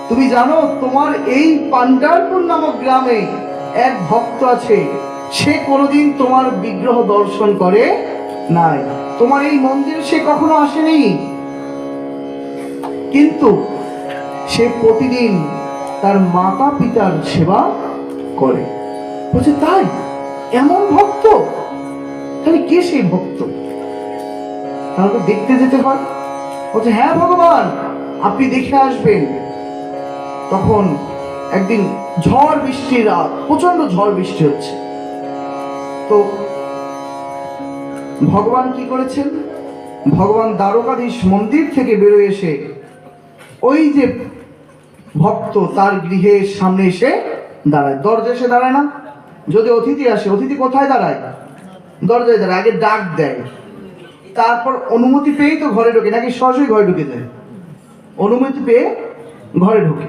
তুমি জানো তোমার এই পান্ডারপুর নামক গ্রামে এক ভক্ত আছে, সে কোনোদিন তোমার বিগ্রহ দর্শন করে নাই, তোমার এই মন্দিরে সে কখনো আসেনি, কিন্তু সে প্রতিদিন তার মাতা পিতার সেবা করে। বলছে তাই, এমন ভক্ত? তাহলে কে সেই ভক্ত? তাহলে দেখতে যেতে হয়। বলছে হ্যাঁ ভগবান, আপনি দেখে আসবেন। তখন একদিন ঝড় বৃষ্টির রাত, প্রচন্ড ঝড় বৃষ্টি হচ্ছে। তো ভগবান কি করেছেন, ভগবান দ্বারকাধীশ মন্দির থেকে বেরোয় এসে ওই যে ভক্ত তার গৃহের সামনে এসে দাঁড়ায়। দরজায় এসে দাঁড়ায় না, যদি অতিথি আসে, অতিথি কোথায় দাঁড়ায়? দরজায় দাঁড়ায়, আগে ডাক দেয়, তারপর অনুমতি পেয়েই তো ঘরে ঢোকে, নাকি সরাসরি ঘরে ঢুকে যায়? অনুমতি পেয়ে ঘরে ঢোকে।